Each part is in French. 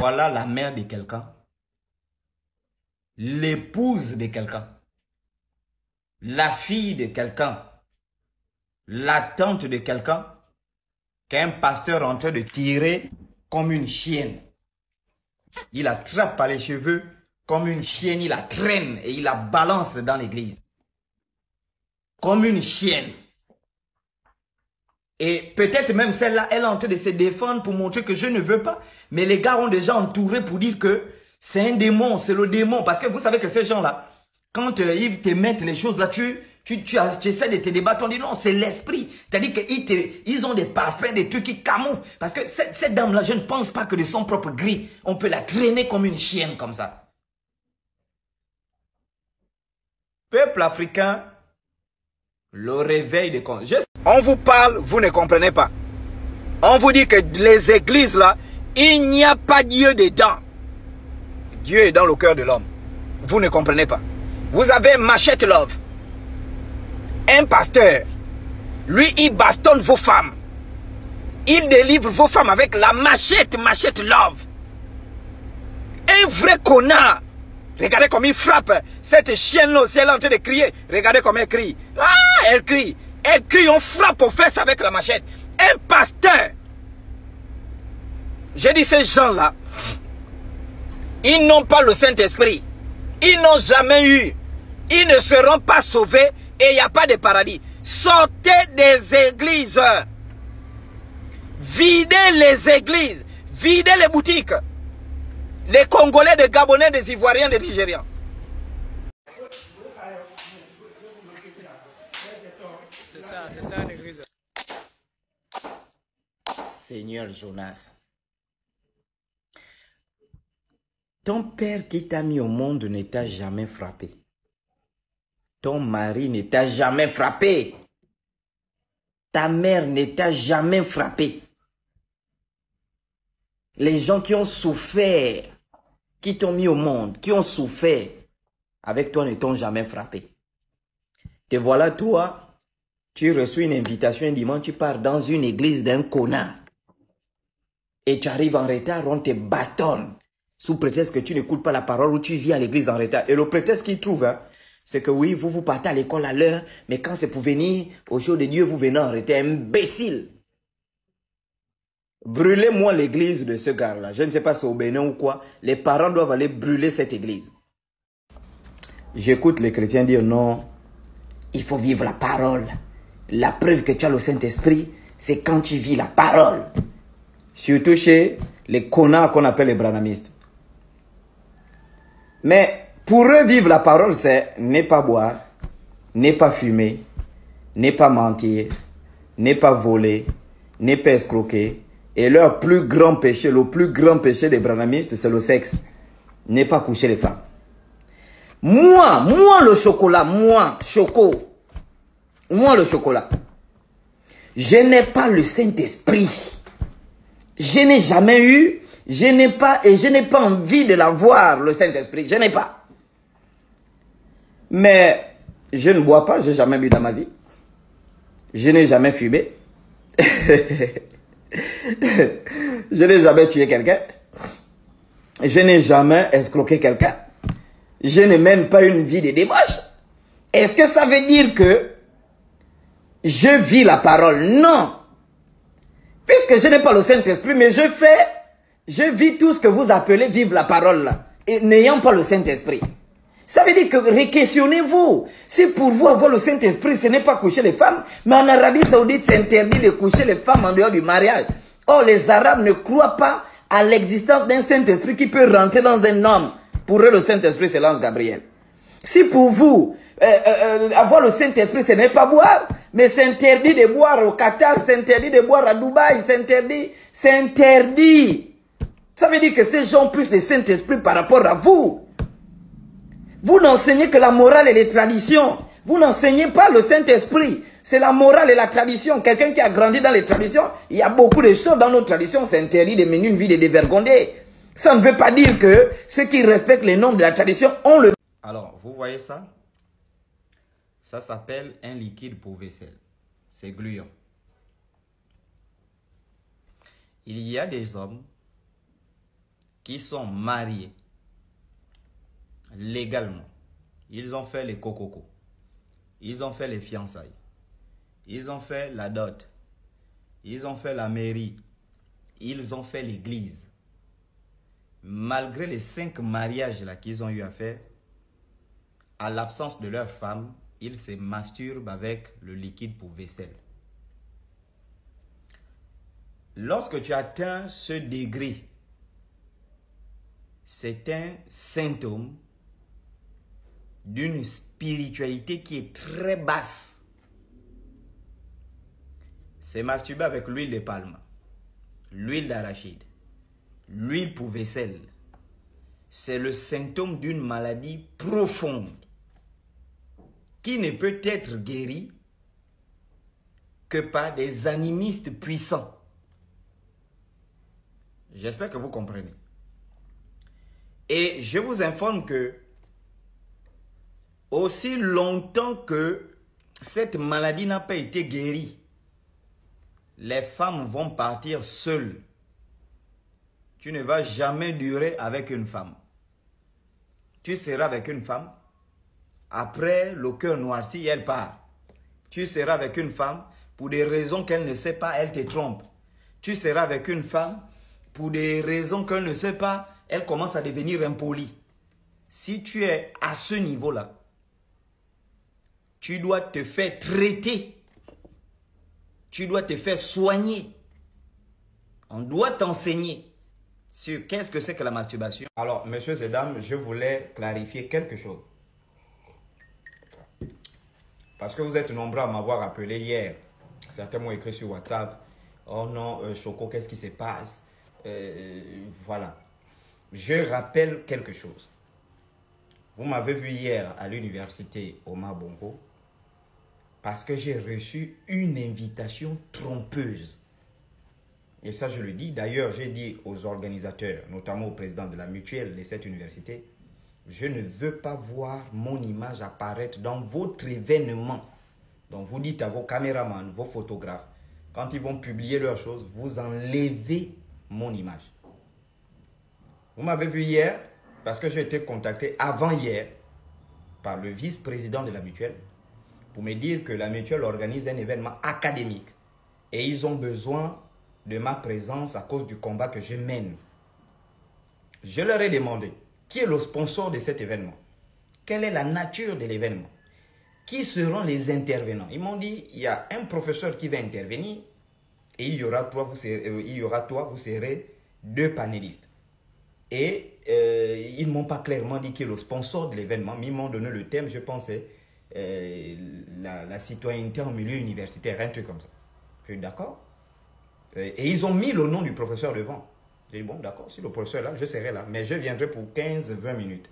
voilà la mère de quelqu'un, l'épouse de quelqu'un, la fille de quelqu'un, la tante de quelqu'un, qu'un pasteur est en train de tirer comme une chienne. Il attrape par les cheveux comme une chienne, il la traîne et il la balance dans l'église. Comme une chienne. Et peut-être même celle-là, elle est en train de se défendre pour montrer que je ne veux pas. Mais les gars ont déjà entouré pour dire que c'est un démon, c'est le démon. Parce que vous savez que ces gens-là, quand ils te mettent les choses là, tu essaies de te débattre, on dit non, c'est l'esprit. C'est-à-dire qu'ils ont des parfums, des trucs qui camouflent. Parce que cette dame-là, je ne pense pas que de son propre gré, on peut la traîner comme une chienne comme ça. Peuple africain, le réveil de conscience. On vous parle, vous ne comprenez pas. On vous dit que les églises là, il n'y a pas Dieu dedans. Dieu est dans le cœur de l'homme. Vous ne comprenez pas. Vous avez Machette Love. Un pasteur. Lui, il bastonne vos femmes. Il délivre vos femmes avec la machette Love. Un vrai connard. Regardez comme il frappe. Cette chienne-là aussi, elle est en train de crier. Regardez comme elle crie. Ah, elle crie. Elle crie, on frappe aux fesses avec la machette. Un pasteur. J'ai dit ces gens-là, ils n'ont pas le Saint-Esprit. Ils n'ont jamais eu. Ils ne seront pas sauvés et il n'y a pas de paradis. Sortez des églises. Videz les églises. Videz les boutiques. Les Congolais, des Gabonais, des Ivoiriens, des Nigériens. C'est ça l'église. Seigneur Jonas. Ton père qui t'a mis au monde ne t'a jamais frappé. Ton mari ne t'a jamais frappé. Ta mère ne t'a jamais frappé. Les gens qui ont souffert, qui t'ont mis au monde, qui ont souffert, avec toi ne t'ont jamais frappé. Te voilà toi, tu reçois une invitation un dimanche, tu pars dans une église d'un connard. Et tu arrives en retard, on te bastonne. Sous prétexte que tu n'écoutes pas la parole ou tu viens à l'église en retard. Et le prétexte qu'ils trouvent, hein, c'est que oui, vous partez à l'école à l'heure, mais quand c'est pour venir au show de Dieu, vous venez en retard. Imbécile! Brûlez-moi l'église de ce gars-là. Je ne sais pas si c'est au Bénin ou quoi. Les parents doivent aller brûler cette église. J'écoute les chrétiens dire non, il faut vivre la parole. La preuve que tu as le Saint-Esprit, c'est quand tu vis la parole. Surtout chez les connards qu'on appelle les branhamistes. Mais pour eux, vivre la parole, c'est ne pas boire, ne pas fumer, ne pas mentir, ne pas voler, ne pas escroquer. Et leur plus grand péché, le plus grand péché des branhamistes, c'est le sexe. Ne pas coucher les femmes. Moi le chocolat, moi le chocolat. Je n'ai pas le Saint-Esprit. Je n'ai jamais eu, je n'ai pas envie de l'avoir, le Saint-Esprit. Je n'ai pas. Mais je ne bois pas, je n'ai jamais bu dans ma vie. Je n'ai jamais fumé. Je n'ai jamais tué quelqu'un. Je n'ai jamais escroqué quelqu'un. Je n'ai même pas une vie de débauche. Est-ce que ça veut dire que je vis la parole? Non. Puisque je n'ai pas le Saint-Esprit, mais je vis tout ce que vous appelez vivre la parole là, et n'ayant pas le Saint-Esprit. Ça veut dire que réquestionnez-vous. Si pour vous avoir le Saint-Esprit, ce n'est pas coucher les femmes, mais en Arabie Saoudite, c'est interdit de coucher les femmes en dehors du mariage. Or, les Arabes ne croient pas à l'existence d'un Saint-Esprit qui peut rentrer dans un homme. Pour eux, le Saint-Esprit, c'est l'ange Gabriel. Si pour vous, avoir le Saint-Esprit, ce n'est pas boire, mais c'est interdit de boire au Qatar, c'est interdit de boire à Dubaï, c'est interdit, c'est interdit. Ça veut dire que ces gens ont plus de Saint-Esprit par rapport à vous. Vous n'enseignez que la morale et les traditions. Vous n'enseignez pas le Saint-Esprit. C'est la morale et la tradition. Quelqu'un qui a grandi dans les traditions, il y a beaucoup de choses dans nos traditions, c'est interdit de mener une vie de dévergondé. Ça ne veut pas dire que ceux qui respectent les normes de la tradition ont le... Alors, vous voyez ça? Ça s'appelle un liquide pour vaisselle. C'est gluant. Il y a des hommes qui sont mariés légalement. Ils ont fait les cococos. Ils ont fait les fiançailles. Ils ont fait la dot. Ils ont fait la mairie. Ils ont fait l'église. Malgré les 5 mariages là qu'ils ont eu à faire, à l'absence de leur femme, ils se masturbent avec le liquide pour vaisselle. Lorsque tu atteins ce degré, c'est un symptôme d'une spiritualité qui est très basse. C'est masturber avec l'huile de palme, l'huile d'arachide, l'huile pour vaisselle. C'est le symptôme d'une maladie profonde qui ne peut être guérie que par des animistes puissants. J'espère que vous comprenez. Et je vous informe que aussi longtemps que cette maladie n'a pas été guérie, les femmes vont partir seules. Tu ne vas jamais durer avec une femme. Tu seras avec une femme. Après, le cœur noirci, elle part. Tu seras avec une femme pour des raisons qu'elle ne sait pas, elle te trompe. Tu seras avec une femme pour des raisons qu'elle ne sait pas, elle commence à devenir impolie. Si tu es à ce niveau-là, tu dois te faire traiter. Tu dois te faire soigner. On doit t'enseigner sur qu'est-ce que c'est que la masturbation. Alors, messieurs et dames, je voulais clarifier quelque chose. Parce que vous êtes nombreux à m'avoir appelé hier. Certains m'ont écrit sur WhatsApp. Oh non, Choco, qu'est-ce qui se passe? Voilà. Je rappelle quelque chose. Vous m'avez vu hier à l'université Omar Bongo parce que j'ai reçu une invitation trompeuse. Et ça, je le dis. D'ailleurs, j'ai dit aux organisateurs, notamment au président de la mutuelle de cette université, je ne veux pas voir mon image apparaître dans votre événement. Donc, vous dites à vos caméramans, vos photographes, quand ils vont publier leurs choses, vous enlevez mon image. Vous m'avez vu hier, parce que j'ai été contacté avant-hier par le vice-président de la mutuelle pour me dire que la mutuelle organise un événement académique et ils ont besoin de ma présence à cause du combat que je mène. Je leur ai demandé qui est le sponsor de cet événement, quelle est la nature de l'événement, qui seront les intervenants. Ils m'ont dit il y a un professeur qui va intervenir et il y aura toi, vous serez 2 panélistes. Et ils ne m'ont pas clairement dit qui est le sponsor de l'événement, mais ils m'ont donné le thème, je pensais, la citoyenneté en milieu universitaire, un truc comme ça. Je suis d'accord. Et ils ont mis le nom du professeur devant. J'ai dit, bon, d'accord, si le professeur est là, je serai là. Mais je viendrai pour 15-20 minutes.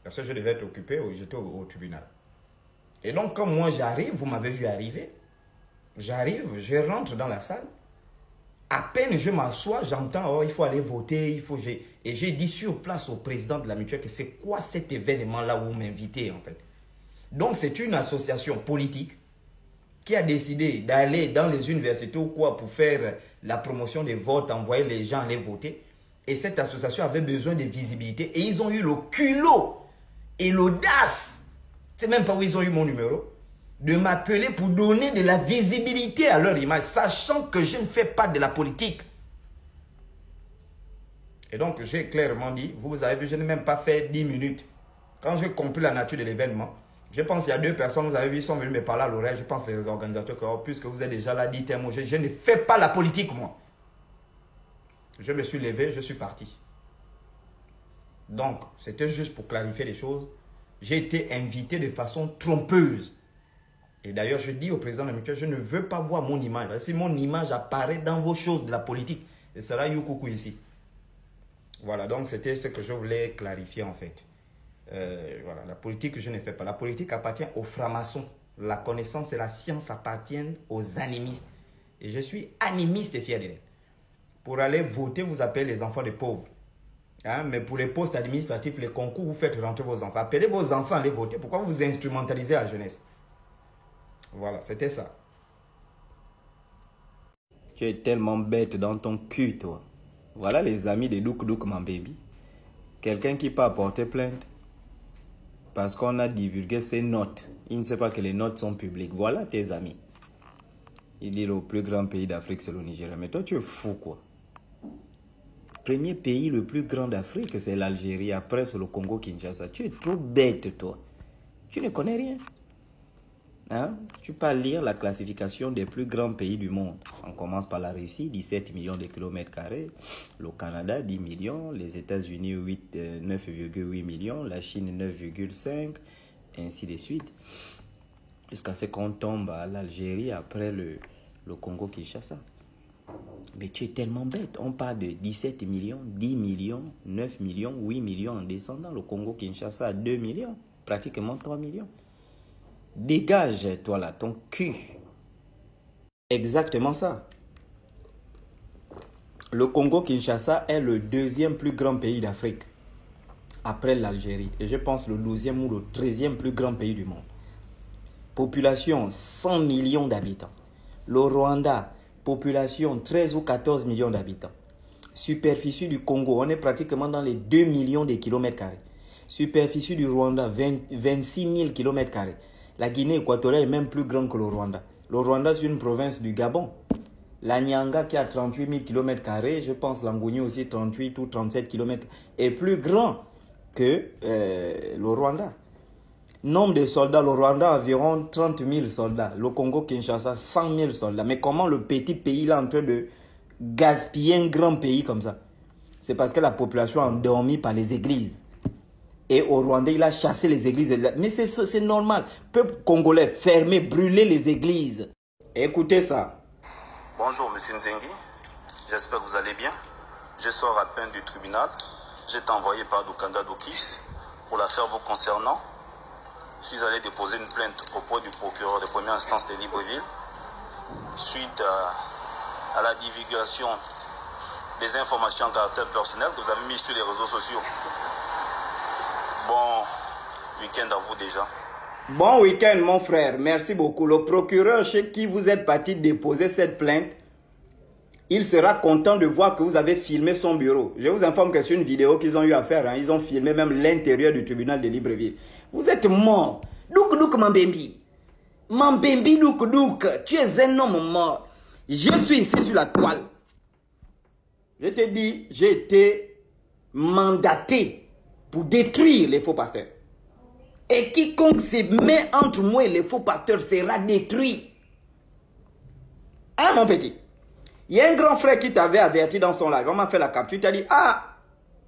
Parce que je devais être occupé, j'étais au tribunal. Et donc, comme moi j'arrive, vous m'avez vu arriver. J'arrive, je rentre dans la salle. À peine je m'assois, j'entends, oh, il faut aller voter, Et j'ai dit sur place au président de la mutuelle que c'est quoi cet événement-là où vous m'invitez, en fait. Donc, c'est une association politique qui a décidé d'aller dans les universités ou quoi pour faire la promotion des votes, envoyer les gens aller voter. Et cette association avait besoin de visibilité. Et ils ont eu le culot et l'audace, c'est même pas où ils ont eu mon numéro, de m'appeler pour donner de la visibilité à leur image, sachant que je ne fais pas de la politique. Et donc, j'ai clairement dit, vous avez vu, je n'ai même pas fait 10 minutes. Quand j'ai compris la nature de l'événement, je pense qu'il y a 2 personnes, vous avez vu, ils sont venus me parler à l'oreille. Je pense les organisateurs, que, oh, puisque vous êtes déjà là, dites un mot. Je ne fais pas la politique, moi. Je me suis levé, je suis parti. Donc, c'était juste pour clarifier les choses. J'ai été invité de façon trompeuse. Et d'ailleurs, je dis au président de la mutuelle, je ne veux pas voir mon image. Si mon image apparaît dans vos choses de la politique, ce sera Youkoukou ici. Voilà, donc c'était ce que je voulais clarifier en fait. Voilà, la politique, je ne fais pas. La politique appartient aux francs-maçons. La connaissance et la science appartiennent aux animistes. Et je suis animiste et fier de l'être. Pour aller voter, vous appelez les enfants des pauvres. Hein? Mais pour les postes administratifs, les concours, vous faites rentrer vos enfants. Appelez vos enfants à aller voter. Pourquoi vous instrumentalisez la jeunesse? Voilà, c'était ça. Tu es tellement bête dans ton cul, toi. Voilà les amis de Douk Douk Mambembe. Quelqu'un qui peut apporter plainte parce qu'on a divulgué ses notes. Il ne sait pas que les notes sont publiques. Voilà tes amis. Il dit le plus grand pays d'Afrique, c'est le Nigeria. Mais toi, tu es fou, quoi. Premier pays le plus grand d'Afrique, c'est l'Algérie. Après, c'est le Congo-Kinshasa. Tu es trop bête, toi. Tu ne connais rien. Hein? Tu peux lire la classification des plus grands pays du monde. On commence par la Russie, 17 millions de kilomètres carrés. Le Canada, 10 millions. Les États-Unis, 9,8 millions. La Chine, 9,5. Ainsi de suite. Jusqu'à ce qu'on tombe à l'Algérie après le Congo-Kinshasa. Mais tu es tellement bête. On parle de 17 millions, 10 millions, 9 millions, 8 millions en descendant. Le Congo-Kinshasa, 2 millions. Pratiquement 3 millions. Dégage, toi là, ton cul. Exactement ça. Le Congo-Kinshasa est le deuxième plus grand pays d'Afrique. Après l'Algérie. Et je pense le 12e ou le 13e plus grand pays du monde. Population, 100 millions d'habitants. Le Rwanda, population, 13 ou 14 millions d'habitants. Superficie du Congo, on est pratiquement dans les 2 millions de kilomètres carrés. Superficie du Rwanda, 26 000 kilomètres carrés. La Guinée équatoriale est même plus grande que le Rwanda. Le Rwanda, c'est une province du Gabon. La Nyanga, qui a 38 000 kilomètres carrés, je pense l'Angouni aussi, 38 ou 37 kilomètres, est plus grand que le Rwanda. Nombre de soldats, le Rwanda, environ 30 000 soldats. Le Congo-Kinshasa, 100 000 soldats. Mais comment le petit pays là en train de gaspiller un grand pays comme ça? C'est parce que la population est endormie par les églises. Et au Rwanda, il a chassé les églises. Mais c'est normal. Peuple congolais, fermer, brûler les églises. Écoutez ça. Bonjour, monsieur Nzengi. J'espère que vous allez bien. Je sors à peine du tribunal. J'ai été envoyé par Dukanda Dokis pour l'affaire vous concernant. Je suis allé déposer une plainte auprès du procureur de première instance de Libreville suite à la divulgation des informations à caractère personnel que vous avez mis sur les réseaux sociaux. Bon week-end à vous déjà. Bon week-end mon frère, merci beaucoup. Le procureur chez qui vous êtes parti déposer cette plainte, il sera content de voir que vous avez filmé son bureau. Je vous informe que c'est une vidéo qu'ils ont eu à faire. Hein. Ils ont filmé même l'intérieur du tribunal de Libreville. Vous êtes mort. Douk Douk Mambembe. Mambembe Douk Douk. Tu es un homme mort. Je suis ici sur la toile. Je te dis, j'ai été mandaté pour détruire les faux pasteurs. Et quiconque se met entre moi et les faux pasteurs sera détruit. Hein mon petit? Il y a un grand frère qui t'avait averti dans son live. On m'a fait la capture. Tu as dit, ah,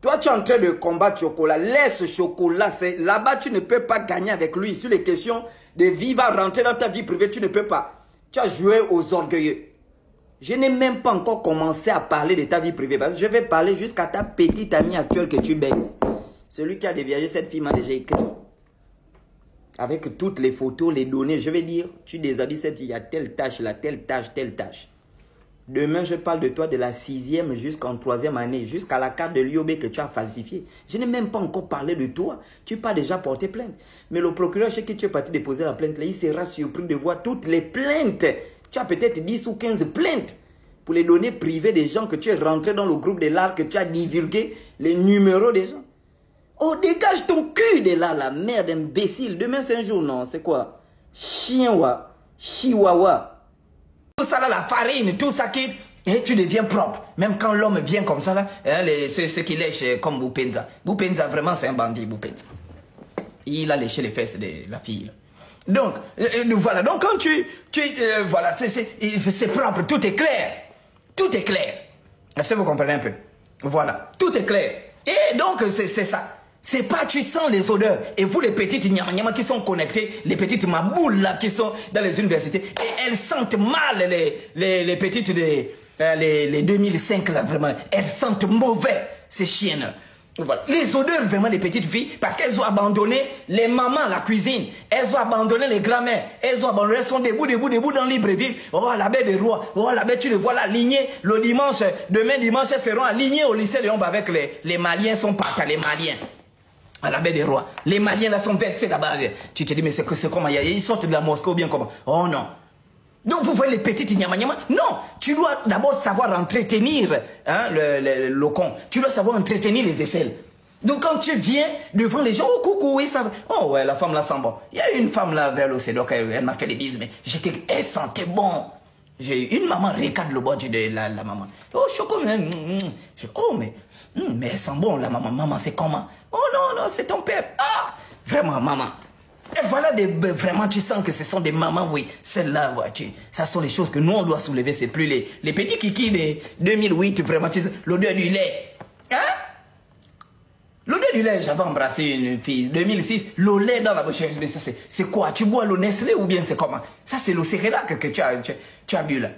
toi tu es en train de combattre Chocolat. Laisse Chocolat. Là-bas tu ne peux pas gagner avec lui. Sur les questions de vie, va rentrer dans ta vie privée, tu ne peux pas. Tu as joué aux orgueilleux. Je n'ai même pas encore commencé à parler de ta vie privée. Parce que je vais parler jusqu'à ta petite amie actuelle que tu baises. Celui qui a déviagé cette fille m'a déjà écrit. Avec toutes les photos, les données. Je vais dire, tu déshabilles cette fille. Il y a telle tâche là, telle tâche, telle tâche. Demain, je parle de toi de la 6e jusqu'en 3e année, jusqu'à la carte de l'IOB que tu as falsifiée. Je n'ai même pas encore parlé de toi. Tu peux déjà porter plainte. Mais le procureur chez qui tu es parti déposer la plainte, là, il sera surpris de voir toutes les plaintes. Tu as peut-être 10 ou 15 plaintes pour les données privées des gens que tu es rentré dans le groupe de l'art, que tu as divulgué les numéros des gens. Oh, dégage ton cul de là, la merde imbécile. Demain, c'est un jour, non, c'est quoi? Chihuahua, chihuahua. Tout ça là, la farine, tout ça qui... Et tu deviens propre. Même quand l'homme vient comme ça là, hein, ceux qui lèchent comme Boupenza. Boupenza, vraiment, c'est un bandit, Boupenza. Il a léché les fesses de la fille. Là. Donc, voilà. Donc, quand voilà, c'est propre, tout est clair. Tout est clair. Est-ce que vous comprenez un peu? Voilà, tout est clair. Et donc, c'est ça. C'est pas, tu sens les odeurs. Et vous, les petites nyama qui sont connectées, les petites maboules là qui sont dans les universités, et elles sentent mal les petites les 2005 là, vraiment. Elles sentent mauvais, ces chiennes. Voilà. Les odeurs vraiment des petites filles, parce qu'elles ont abandonné les mamans à la cuisine. Elles ont abandonné les grands-mères. Elles ont abandonné, elles sont debout dans Libreville. Oh, la baie des rois. Oh, la baie, tu les vois là, alignées. Le dimanche, demain dimanche, elles seront alignées au lycée Léon avec les Maliens sont partis, les Maliens. À la baie des rois. Les Maliens là sont versés là-bas. Tu te dis, mais c'est comment? Ils sortent de la mosquée ou bien comment? Oh non. Donc vous voyez les petites nyama-nyama. Non, tu dois d'abord savoir entretenir hein, le con. Tu dois savoir entretenir les aisselles. Donc quand tu viens devant les gens, oh coucou, oui ça va. Oh ouais, la femme là sent bon. Il y a une femme là vers l'océan, donc elle m'a fait des bises, mais elle sentait bon. J'ai une maman regarde le bord de la maman. Oh choco, oh mais elle sent bon la maman. Maman c'est comment? Oh non c'est ton père. Ah vraiment maman. Et voilà vraiment tu sens que ce sont des mamans, oui. Celles-là, ça sont les choses que nous on doit soulever. C'est plus les petits kikis de 2008 vraiment. L'odeur du lait, hein? L'odeur du lait, j'avais embrassé une fille, 2006, le lait dans la bouche, mais ça c'est quoi? Tu bois le Nestlé ou bien c'est comment? Ça c'est le Cerelac que tu as bu là.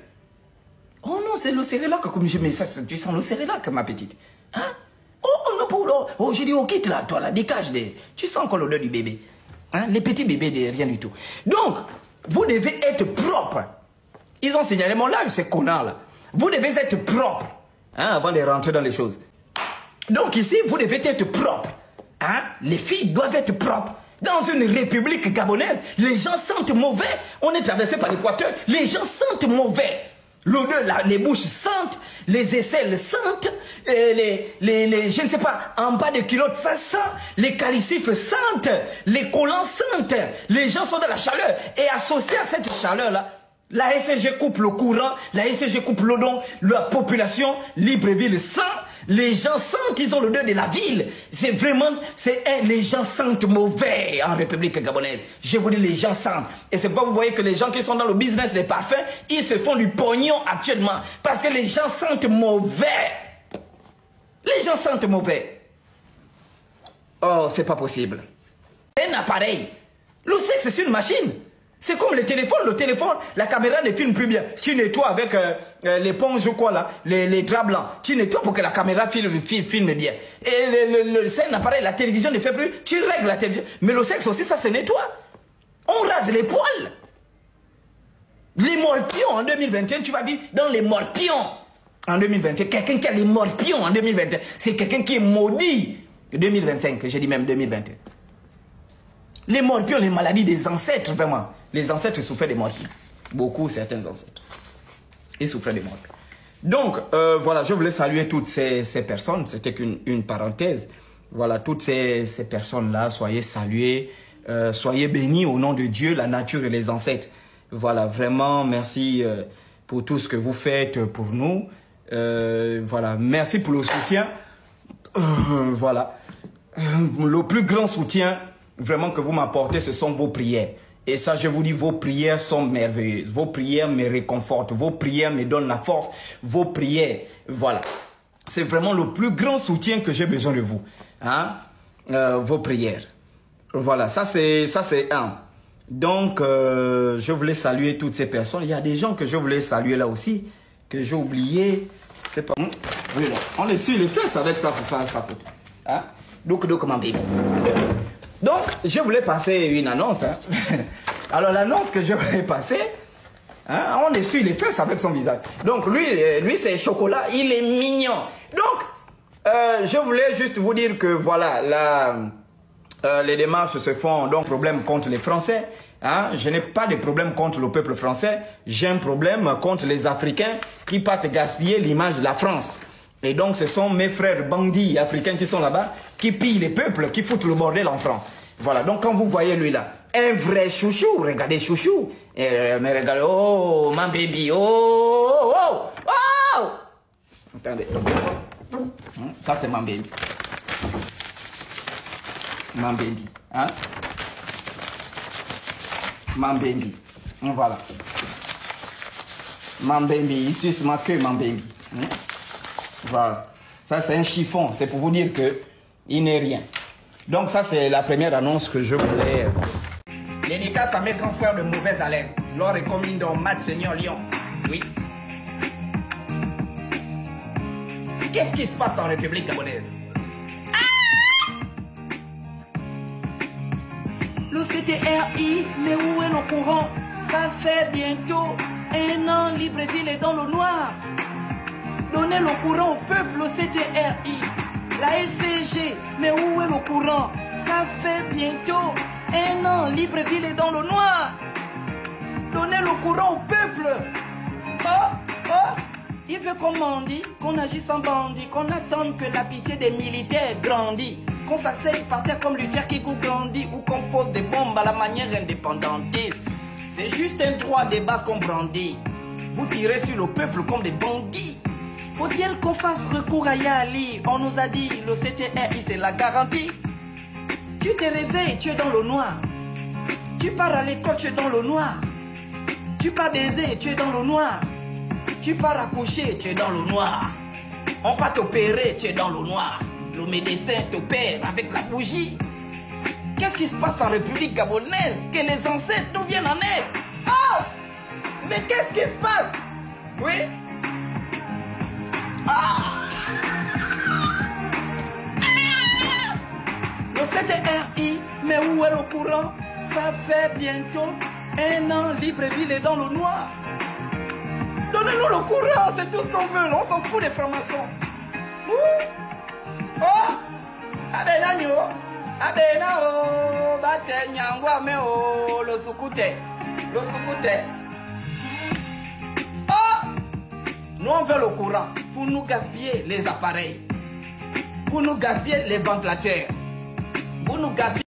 Oh non, c'est le Cerelac, comme je mets ça, tu sens le Cerelac ma petite. Hein? Oh non, oh j'ai dit, oh quitte là, toi là, dégage, tu sens encore l'odeur du bébé. Hein? Les petits bébés, rien du tout. Donc, vous devez être propre. Ils ont signalé mon live, ces connards là. Vous devez être propre, hein, avant de rentrer dans les choses. Donc ici, vous devez être propre. Hein? Les filles doivent être propres. Dans une république gabonaise, les gens sentent mauvais. On est traversé par l'Équateur. Les gens sentent mauvais. L'odeur, les bouches sentent, les aisselles sentent, je ne sais pas, en bas des culottes, ça sent, les calcifs sentent, les collants sentent. Les gens sont dans la chaleur. Et associé à cette chaleur-là, la SCG coupe le courant, la SCG coupe l'odon, la population, Libreville sent. Les gens sentent qu'ils ont l'odeur de la ville. C'est vraiment, les gens sentent mauvais en République gabonaise. Je vous dis, les gens sentent. Et c'est pourquoi vous voyez que les gens qui sont dans le business des parfums, ils se font du pognon actuellement. Parce que les gens sentent mauvais. Les gens sentent mauvais. Oh, c'est pas possible. Un appareil. Le sexe, c'est une machine. C'est comme le téléphone, la caméra ne filme plus bien. Tu nettoies avec l'éponge ou quoi là, les draps blancs. Tu nettoies pour que la caméra filme bien. Et c'est un appareil, la télévision ne fait plus, tu règles la télévision. Mais le sexe aussi, ça se nettoie. On rase les poils. Les morpions en 2021, tu vas vivre dans les morpions. En 2021, quelqu'un qui a les morpions en 2021, c'est quelqu'un qui est maudit. 2025, j'ai dit même 2021. Les morpions, les maladies des ancêtres, vraiment. Les ancêtres souffraient des morpions. Beaucoup, certains ancêtres. Ils souffraient des morpions. Donc, voilà, je voulais saluer toutes ces personnes. C'était qu'une parenthèse. Voilà, toutes ces personnes-là, soyez saluées. Soyez bénis au nom de Dieu, la nature et les ancêtres. Voilà, vraiment, merci pour tout ce que vous faites pour nous. Voilà, merci pour le soutien. Voilà. Le plus grand soutien vraiment que vous m'apportez, ce sont vos prières. Et ça, je vous dis, vos prières sont merveilleuses. Vos prières me réconfortent. Vos prières me donnent la force. Vos prières, voilà. C'est vraiment le plus grand soutien que j'ai besoin de vous. Hein? Vos prières. Voilà, ça c'est un. Donc, je voulais saluer toutes ces personnes. Il y a des gens que je voulais saluer là aussi, que j'ai oublié. C'est pas... Oui, on est sur les fesses avec ça. Hein? Donc, comment baby. Donc, je voulais passer une annonce. Hein. Alors, l'annonce que je voulais passer, hein, on est sur les fesses avec son visage. Donc, lui c'est chocolat, il est mignon. Donc, je voulais juste vous dire que, voilà, les démarches se font, donc, problème contre les Français. Hein. Je n'ai pas de problème contre le peuple français. J'ai un problème contre les Africains qui partent gaspiller l'image de la France. Et donc, ce sont mes frères bandits africains qui sont là-bas, qui pillent les peuples, qui foutent le bordel en France. Voilà, donc quand vous voyez lui là, un vrai chouchou, regardez chouchou, mais regardez, oh, mon baby, oh, oh, oh. Attendez, ça c'est mon baby. Mon baby, hein? Mon baby, voilà. Mon baby, il suce ma queue, mon baby. Hein? Voilà, ça c'est un chiffon, c'est pour vous dire que il n'est rien. Donc ça c'est la première annonce que je voulais. Dédicace à mes grands frères de mauvaise haleine, Laure et Comindo, Matt Seigneur Lyon. Oui. Qu'est-ce qui se passe en République gabonaise? Le CTRI, mais où est le courant? Ça fait bientôt un an, Libreville est dans le noir. Donnez le courant au peuple, au CTRI. La SCG, mais où est le courant? Ça fait bientôt un an, Libreville est dans le noir. Donnez le courant au peuple. Il veut qu'on mendie, qu'on agisse en bandit, qu'on attende que la pitié des militaires grandisse, qu'on s'asseye par terre comme Luther qui grandit, ou qu'on pose des bombes à la manière indépendantiste. C'est juste un droit des bases qu'on brandit. Vous tirez sur le peuple comme des bandits. Faut-il qu'on fasse recours à Yali? On nous a dit, le CTRI c'est la garantie. Tu te réveilles, tu es dans le noir. Tu pars à l'école, tu es dans le noir. Tu pars baiser, tu es dans le noir. Tu pars accoucher, tu es dans le noir. On va t'opérer, tu es dans le noir. Le médecin t'opère avec la bougie. Qu'est-ce qui se passe en République gabonaise? Que les ancêtres nous viennent en aide. Oh! Mais qu'est-ce qui se passe? Oui? Le CTRI, mais où est le courant? Ça fait bientôt 1 an, Libreville est dans le noir. Donnez-nous le courant, c'est tout ce qu'on veut, on s'en fout des francs-maçons. Oh! Abenanyo, abenao, bate nyangwa meo, le soukouté. Oh! Nous on veut le courant, vous nous gaspillez les appareils. Vous nous gaspillez les ventilateurs. Vous nous gaspillez